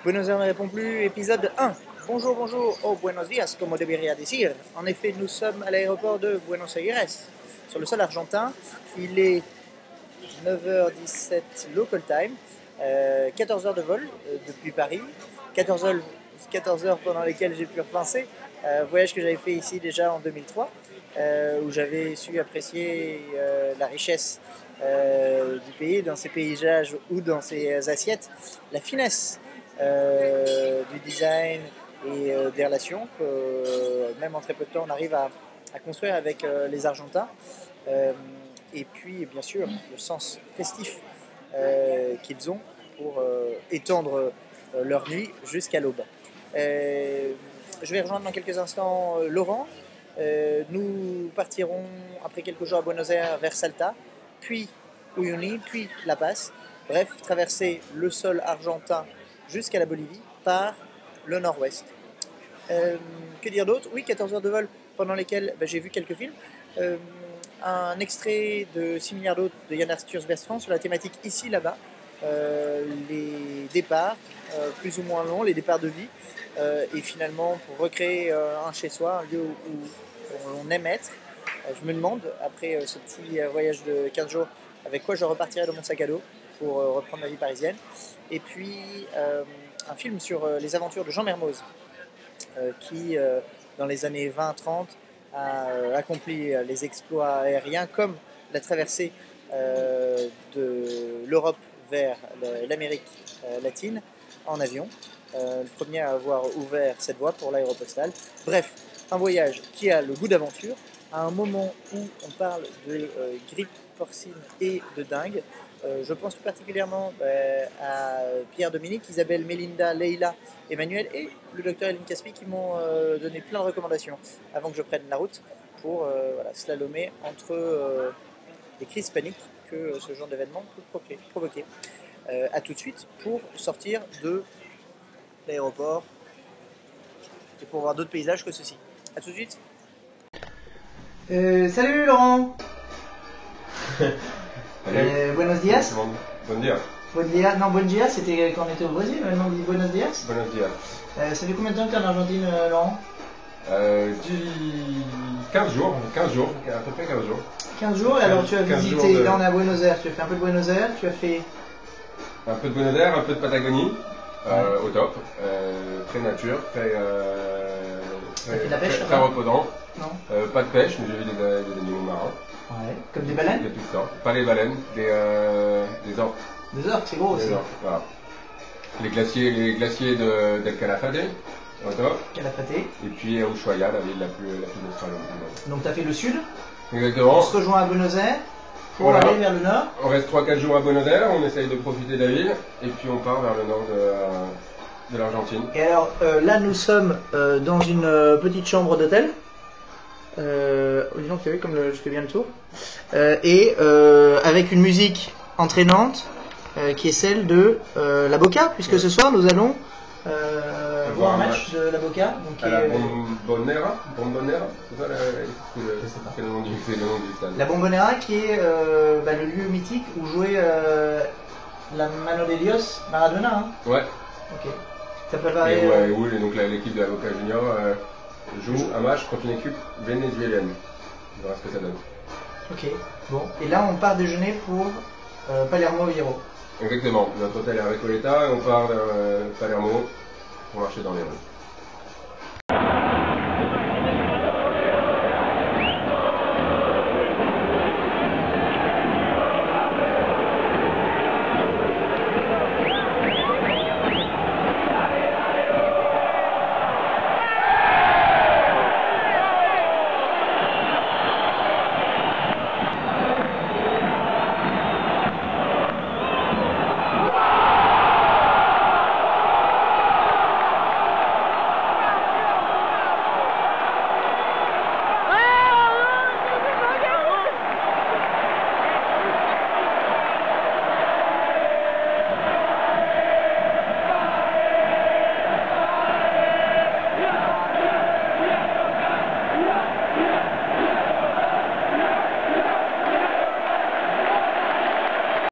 Buenos Aires ne répond plus, épisode 1. Bonjour, bonjour, oh buenos días, como debería decir. En effet, nous sommes à l'aéroport de Buenos Aires, sur le sol argentin. Il est 9h17 local time, 14 heures de vol depuis Paris, 14 heures pendant lesquelles j'ai pu repenser. Voyage que j'avais fait ici déjà en 2003, où j'avais su apprécier la richesse du pays, dans ses paysages ou dans ses assiettes, la finesse du design et des relations que même en très peu de temps on arrive à construire avec les Argentins. Et puis bien sûr le sens festif qu'ils ont pour étendre leur nuit jusqu'à l'aube. Je vais rejoindre dans quelques instants Laurent. Nous partirons après quelques jours à Buenos Aires vers Salta, puis Uyuni, puis La Paz. Bref, traverser le sol argentin jusqu'à la Bolivie par le nord-ouest. Que dire d'autre? Oui, 14 heures de vol pendant lesquelles j'ai vu quelques films. Un extrait de 6 milliards d'autres de Yann Arthus Bertrand sur la thématique ici, là-bas. Les départs plus ou moins longs, les départs de vie, et finalement pour recréer un chez-soi, un lieu où on aime être. Je me demande, après ce petit voyage de 15 jours, avec quoi je repartirai de mon sac à dos pour reprendre ma vie parisienne. Et puis un film sur les aventures de Jean Mermoz, qui dans les années 20-30 a accompli les exploits aériens comme la traversée de l'Europe vers l'Amérique latine en avion, le premier à avoir ouvert cette voie pour l'aéropostale. Bref, un voyage qui a le goût d'aventure à un moment où on parle de grippe porcine et de dingue. Je pense tout particulièrement à Pierre-Dominique, Isabelle, Mélinda, Leïla, Emmanuel et le docteur Eline Caspi qui m'ont donné plein de recommandations avant que je prenne la route pour slalomer entre les crises paniques que ce genre d'événement peut provoquer. A tout de suite pour sortir de l'aéroport et pour voir d'autres paysages que ceci. A tout de suite. Salut Laurent. Buenos dias. Bon dia. Bon dia. Non, bon dia, c'était quand on était au Brésil, maintenant on dit buenos dias. Buenos dias. Ça fait combien de temps que tu es en Argentine, Laurent? 15 jours, à peu près 15 jours. 15 jours, et alors tu as visité, de... là on est à Buenos Aires, tu as fait un peu de Buenos Aires, tu as fait... Un peu de Buenos Aires, un peu de Patagonie, au top, très nature, très reposant. Non. Pas de pêche, mais j'ai vu des animaux marins. Ouais. Comme des baleines? Il y a tout ça. Pas les baleines, des orques. Des orques, c'est gros aussi. Des orques, voilà. Les glaciers d'El Calafate, au top. Calafate. Et puis Ushuaia, la ville la plus australienne du monde. Donc tu as fait le sud. Exactement. On se rejoint à Buenos Aires pour aller vers le nord. On reste 3-4 jours à Buenos Aires, on essaye de profiter de la ville, et puis on part vers le nord de l'Argentine. Et alors là nous sommes dans une petite chambre d'hôtel. Disons que tu as vu comme je fais bien le tour. Et avec une musique entraînante qui est celle de la Boca, puisque ce soir nous allons voir un match de la Boca. Donc à la Bombonera, c'est ça le nom du stade. La Bombonera qui est le lieu mythique où jouait la Mano de Dios, Maradona. Hein. Ouais. Ok. T'as préparé. Et donc l'équipe de la Boca Junior joue un match contre une équipe vénézuélienne. On verra ce que ça donne. Ok. Bon. Et là on part déjeuner pour Palermo Hierro. Exactement. Notre hôtel est à Recoleta et on part vers Palermo pour marcher dans les rues.